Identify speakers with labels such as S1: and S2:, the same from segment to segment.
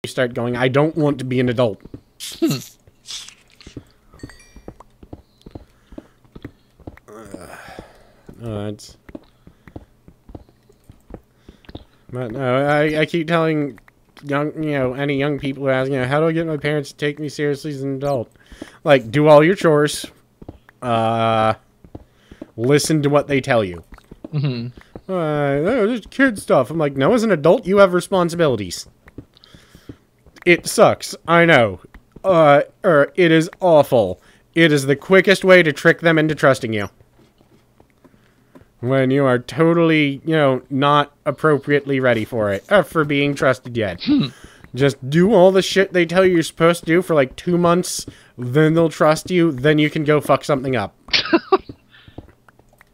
S1: start going, I don't want to be an adult. It's... But no, I keep telling any young people who ask, how do I get my parents to take me seriously as an adult? Like, do all your chores. Listen to what they tell you. There's kid stuff. I'm like, no, as an adult, you have responsibilities. It sucks. I know. It is awful. It is the quickest way to trick them into trusting you. When you are totally, not appropriately ready for it. For being trusted yet. Just do all the shit they tell you you're supposed to do for like 2 months. Then they'll trust you. Then you can go fuck something up.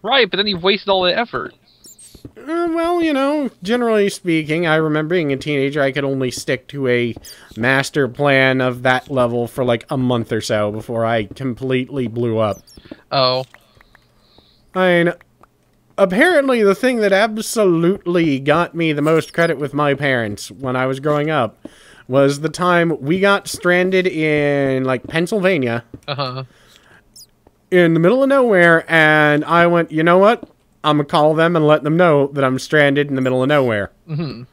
S2: Right, but then you've wasted all the effort.
S1: Well, generally speaking, I remember being a teenager, I could only stick to a master plan of that level for like a month or so before I completely blew up.
S2: Oh.
S1: I mean, apparently the thing that absolutely got me the most credit with my parents when I was growing up was the time we got stranded in, like, Pennsylvania. In the middle of nowhere, and I went, you know what? I'm gonna call them and let them know that I'm stranded in the middle of nowhere. And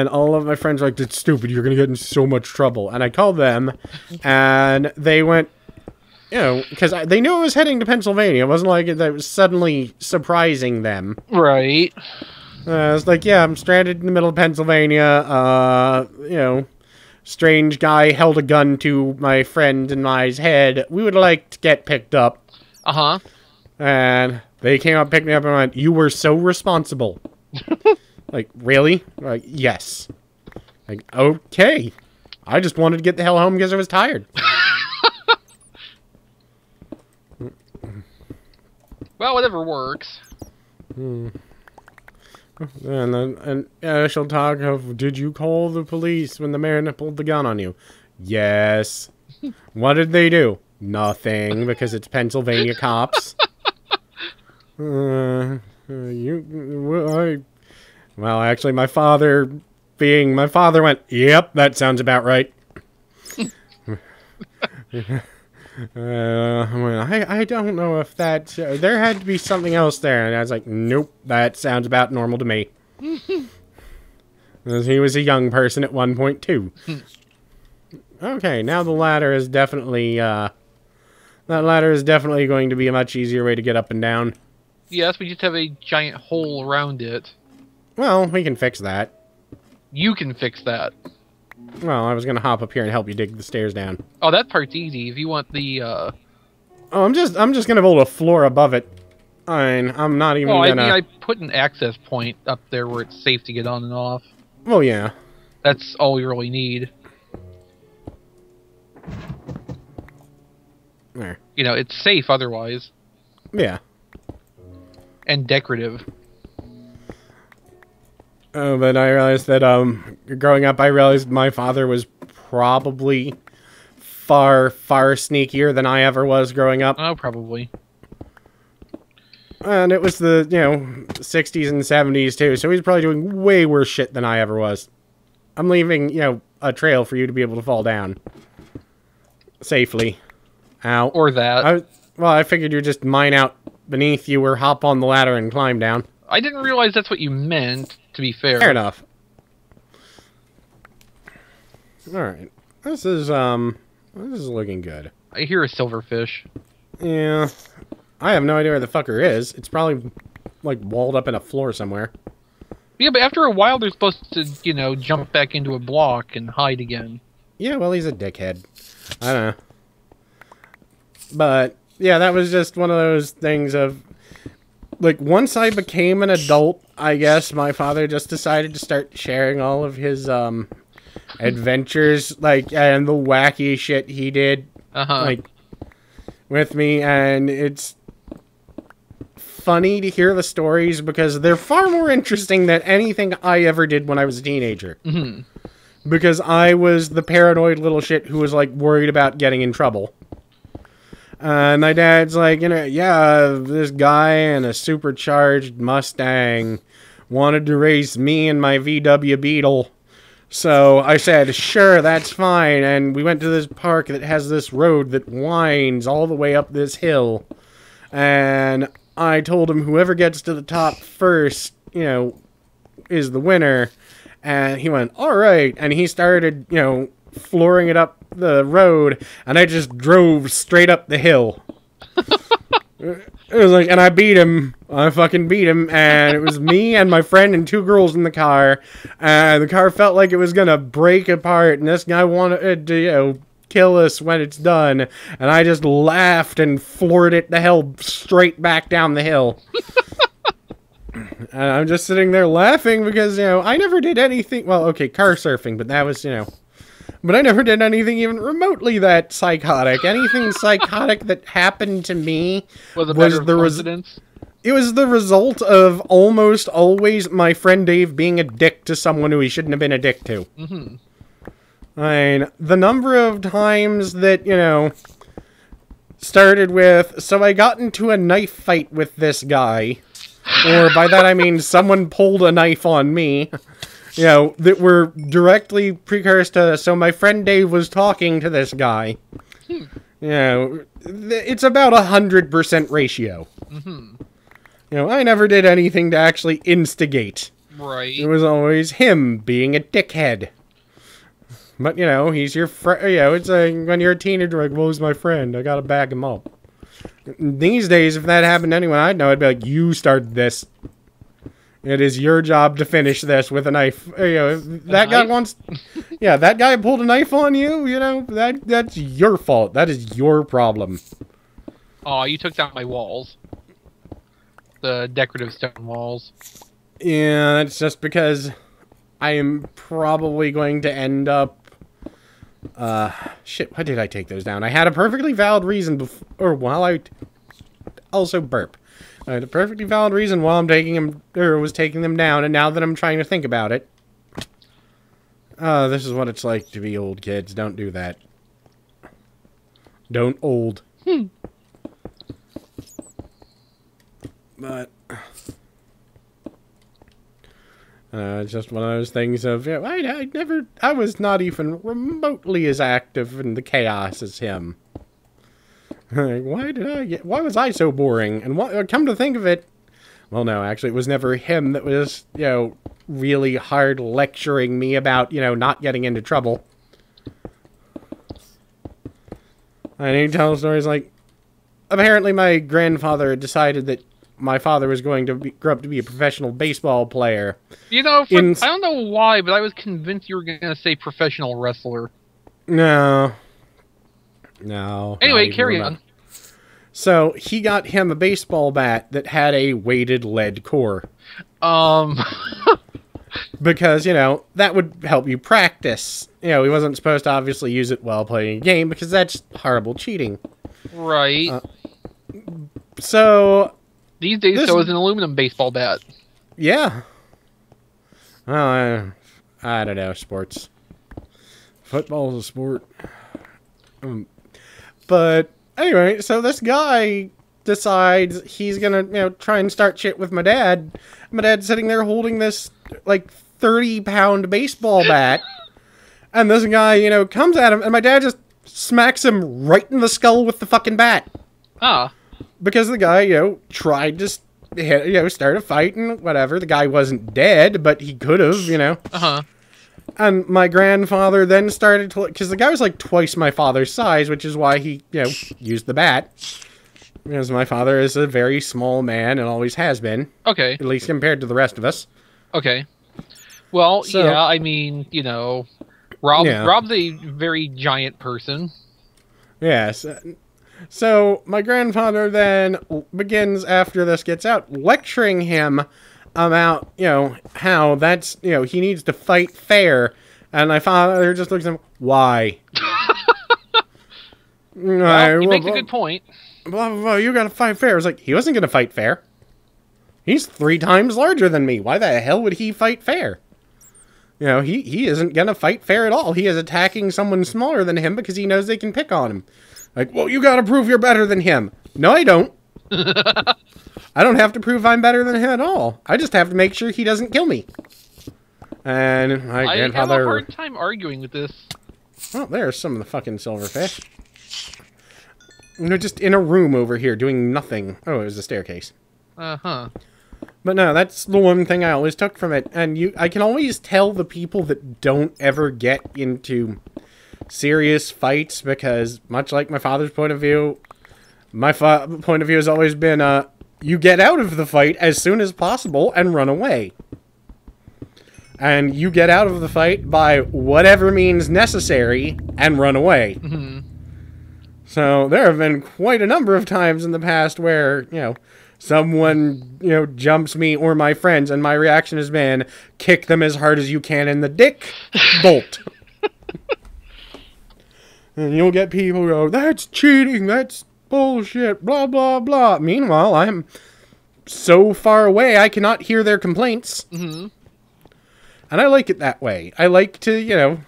S1: all of my friends were like, that's stupid, you're gonna get in so much trouble. And I called them, and they went, because they knew I was heading to Pennsylvania. It wasn't like that was suddenly surprising them.
S2: Right.
S1: I was like, yeah, I'm stranded in the middle of Pennsylvania. Strange guy held a gun to my friend and I's head. We would like to get picked up. And they came up, picked me up, and went, you were so responsible. Like, really? Like, yes. Like, okay. I just wanted to get the hell home because I was tired.
S2: Well, whatever works.
S1: And she'll talk of, did you call the police when the man pulled the gun on you? Yes. What did they do? Nothing, because it's Pennsylvania cops. Well, actually, my father went, yep, that sounds about right. I don't know if that... there had to be something else there. And I was like, nope, that sounds about normal to me. He was a young person at one point, too. Okay, now the ladder is definitely... that ladder is definitely going to be a much easier way to get up and down.
S2: Yes, we just have a giant hole around it.
S1: Well, we can fix that.
S2: You can fix that.
S1: Well, I was gonna hop up here and help you dig the stairs down.
S2: Oh, that part's easy. If you want the,
S1: Oh, I'm just gonna build a floor above it. I'm not even gonna...
S2: I mean, I put an access point up there where it's safe to get on and off.
S1: Well, yeah.
S2: That's all we really need.
S1: There.
S2: It's safe otherwise.
S1: Yeah.
S2: And decorative.
S1: Oh, but I realized that, growing up, I realized my father was probably far, far sneakier than I ever was growing up.
S2: Oh, probably.
S1: And it was the, 60s and 70s, too, so he's probably doing way worse shit than I ever was. I'm leaving, a trail for you to be able to fall down. Safely. Ow.
S2: Or that.
S1: I figured you'd just mine out beneath you or hop on the ladder and climb down.
S2: I didn't realize that's what you meant, to be fair.
S1: Fair enough. Alright. This is looking good.
S2: I hear a silverfish.
S1: Yeah. I have no idea where the fucker is. It's probably, like, walled up in a floor somewhere.
S2: Yeah, but after a while, they're supposed to, jump back into a block and hide again.
S1: Yeah, well, he's a dickhead. I don't know. But, yeah, that was just one of those things of... Like, once I became an adult, I guess, my father just decided to start sharing all of his, adventures, like, and the wacky shit he did, like, with me, and it's funny to hear the stories because they're far more interesting than anything I ever did when I was a teenager. Because I was the paranoid little shit who was, like, worried about getting in trouble. And my dad's like, yeah, this guy in a supercharged Mustang wanted to race me and my VW Beetle. So I said, sure, that's fine. And we went to this park that has this road that winds all the way up this hill. And I told him whoever gets to the top first, is the winner. And he went, all right. And he started, flooring it up the road. And I just drove straight up the hill. It was like, and I beat him. I fucking beat him. And it was me and my friend and 2 girls in the car. And the car felt like it was going to break apart. And this guy wanted to, kill us when it's done. And I just laughed and floored it the hell straight back down the hill. And I'm just sitting there laughing because, I never did anything. Well, okay, car surfing, but that was, But I never did anything even remotely that psychotic. Anything psychotic that happened to me
S2: was the coincidence.
S1: It was the result of almost always my friend Dave being a dick to someone who he shouldn't have been a dick to.
S2: Mm-hmm.
S1: I mean, the number of times that, started with, so I got into a knife fight with this guy. Or by that I mean someone pulled a knife on me. That were directly precursed to, so my friend Dave was talking to this guy. It's about 100% ratio.
S2: Mm-hmm.
S1: I never did anything to actually instigate.
S2: Right.
S1: It was always him being a dickhead. But, he's your friend. It's like when you're a teenager, like, well, he's my friend. I gotta back him up. These days, if that happened to anyone I'd know, I'd be like, you started this. It is your job to finish this with a knife. That guy wants... Yeah, that guy pulled a knife on you, that's your fault. That is your problem.
S2: Oh, you took down my walls. The decorative stone walls.
S1: Yeah, that's just because I am probably going to end up... Shit, why did I take those down? I had a perfectly valid reason before... while I... Also burp. I had a perfectly valid reason while I'm taking them, or was taking them down, and now that I'm trying to think about it. This is what it's like to be old, kids. Don't do that. Don't old. But... it's just one of those things of, I was not even remotely as active in the chaos as him. Why was I so boring? And come to think of it, well, no, actually, it was never him that was, really hard lecturing me about, not getting into trouble. And he tells stories like, apparently my grandfather decided that my father was going to grow up to be a professional baseball player.
S2: I don't know why, but I was convinced you were going to say professional wrestler.
S1: No.
S2: Anyway, carry on.
S1: So, he got him a baseball bat that had a weighted lead core. Because, that would help you practice. He wasn't supposed to obviously use it while playing a game, because that's horrible cheating.
S2: Right.
S1: So...
S2: These days, so is an aluminum baseball bat.
S1: Yeah. Well, I don't know, sports. Football's a sport. But anyway, so this guy decides he's gonna, try and start shit with my dad. My dad's sitting there holding this, 30-pound baseball bat. And this guy, comes at him, and my dad just smacks him right in the skull with the fucking bat.
S2: Ah.
S1: Because the guy, tried to start a fight and whatever. The guy wasn't dead, but he could have,
S2: Uh-huh.
S1: And my grandfather then started to... Because the guy was like twice my father's size, which is why he, used the bat. Because my father is a very small man and always has been.
S2: Okay.
S1: At least compared to the rest of us.
S2: Okay. Well, so, yeah, I mean, Rob's a very giant person.
S1: Yes. So, my grandfather then begins, after this gets out, lecturing him about, how that's, he needs to fight fair. And my father just looks at him, why?
S2: Well, he makes a good point.
S1: Blah, blah, blah, you gotta fight fair. It's like, he wasn't gonna fight fair. He's 3 times larger than me. Why the hell would he fight fair? He isn't gonna fight fair at all. He is attacking someone smaller than him because he knows they can pick on him. Like, well, you gotta prove you're better than him. No, I don't. I don't have to prove I'm better than him at all. I just have to make sure he doesn't kill me. And my grandfather...
S2: I have a hard time arguing with this.
S1: Oh, there's some of the fucking silverfish. Just in a room over here doing nothing. Oh, it was a staircase.
S2: Uh-huh.
S1: But no, that's the one thing I always took from it. And I can always tell the people that don't ever get into serious fights because, much like my father's point of view, my point of view has always been, you get out of the fight as soon as possible and run away. And you get out of the fight by whatever means necessary and run away.
S2: Mm-hmm.
S1: So there have been quite a number of times in the past where, someone, jumps me or my friends, and my reaction has been, kick them as hard as you can in the dick, bolt. And you'll get people who go, that's cheating, that's bullshit, blah, blah, blah. Meanwhile, I'm so far away, I cannot hear their complaints.
S2: Mm-hmm.
S1: And I like it that way. I like to,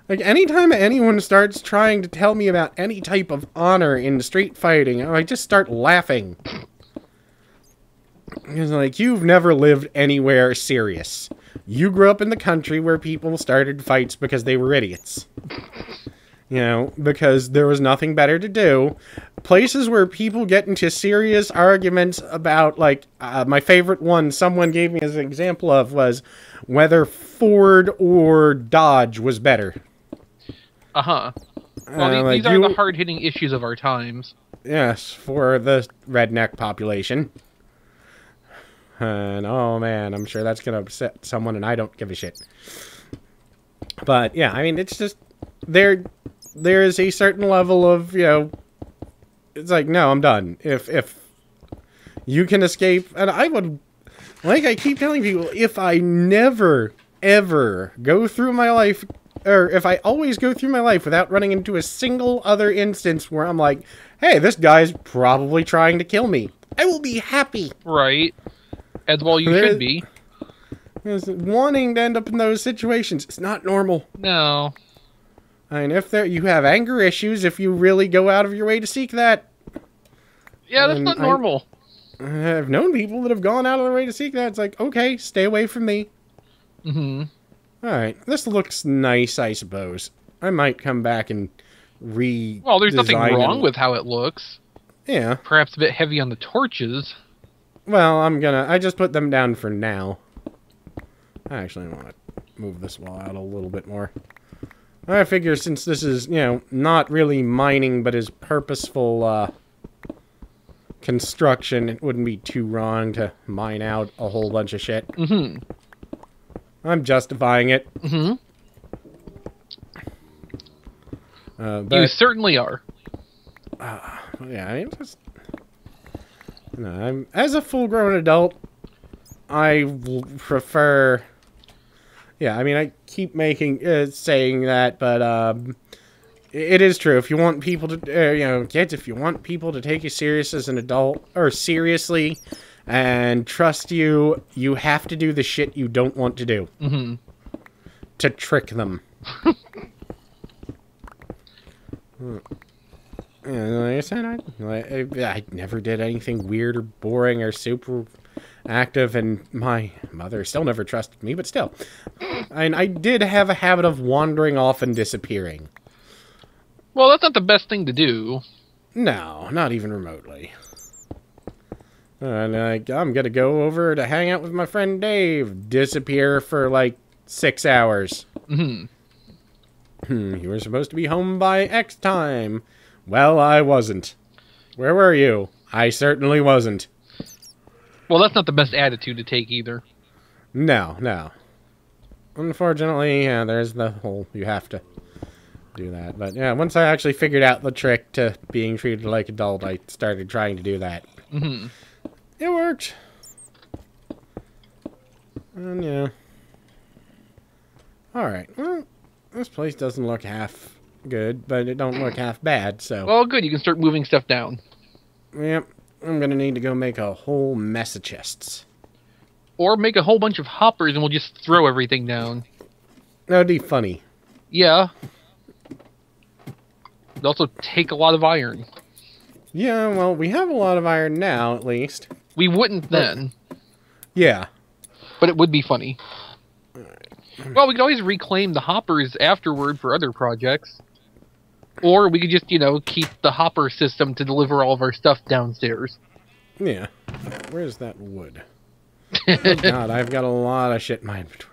S1: like, anytime anyone starts trying to tell me about any type of honor in street fighting, I just start laughing. It's like, you've never lived anywhere serious. You grew up in the country where people started fights because they were idiots. Because there was nothing better to do. Places where people get into serious arguments about, like, my favorite one someone gave me as an example of was whether Ford or Dodge was better.
S2: Uh-huh. Well, these are the hard-hitting issues of our times.
S1: Yes, for the redneck population. And, oh man, I'm sure that's going to upset someone, and I don't give a shit. But, yeah, I mean, it's just, there is a certain level of, it's like, no, I'm done. If you can escape, and I would, like I keep telling people, if I never, ever go through my life, or if I always go through my life without running into a single other instance where I'm like, hey, this guy's probably trying to kill me, I will be happy.
S2: Right. As well you should be.
S1: Wanting to end up in those situations, it's not normal.
S2: No.
S1: I mean, if you have anger issues, if you really go out of your way to seek that.
S2: Yeah, that's not normal.
S1: I've known people that have gone out of their way to seek that. It's like, okay, stay away from me.
S2: Mm-hmm.
S1: Alright, this looks nice, I suppose. I might come back and
S2: Well, there's nothing wrong with how it looks.
S1: Yeah.
S2: Perhaps a bit heavy on the torches.
S1: Well, I just put them down for now. I actually want to move this wall out a little bit more. I figure since this is, not really mining, but is purposeful, construction, it wouldn't be too wrong to mine out a whole bunch of shit.
S2: Mm-hmm.
S1: I'm justifying it.
S2: Mm-hmm. You certainly are.
S1: Yeah, I mean, I'm, as a full-grown adult, I prefer... Yeah, I mean, I keep saying that, but, it is true. If you want people to, kids, if you want people to take you serious as an adult, or seriously, and trust you, you have to do the shit you don't want to do.
S2: Mm-hmm.
S1: To trick them. And like I said, I never did anything weird or boring or super active, and my mother still never trusted me, but still. And I did have a habit of wandering off and disappearing.
S2: Well, that's not the best thing to do.
S1: No, not even remotely. And I'm gonna go over to hang out with my friend Dave. Disappear for like 6 hours.
S2: Mm-hmm.
S1: You were supposed to be home by X time. Well, I wasn't. Where were you? I certainly wasn't.
S2: Well, that's not the best attitude to take either.
S1: No. Unfortunately, yeah, there's the whole, you have to do that. But yeah, once I actually figured out the trick to being treated like an adult, I started trying to do that.
S2: Mm-hmm.
S1: It worked. And yeah. Alright, well, this place doesn't look half good, but it don't look half bad, so...
S2: Well, good, you can start moving stuff down.
S1: Yep, I'm gonna need to go make a whole mess of chests.
S2: Or make a whole bunch of hoppers and we'll just throw everything down.
S1: That would be funny.
S2: Yeah. It'd also take a lot of iron.
S1: Yeah, well, we have a lot of iron now, at least.
S2: We wouldn't then.
S1: Yeah.
S2: But it would be funny.
S1: Alright.
S2: Well, we could always reclaim the hoppers afterward for other projects. Or we could just, keep the hopper system to deliver all of our stuff downstairs.
S1: Yeah. Where's that wood? Oh, God, I've got a lot of shit in my inventory.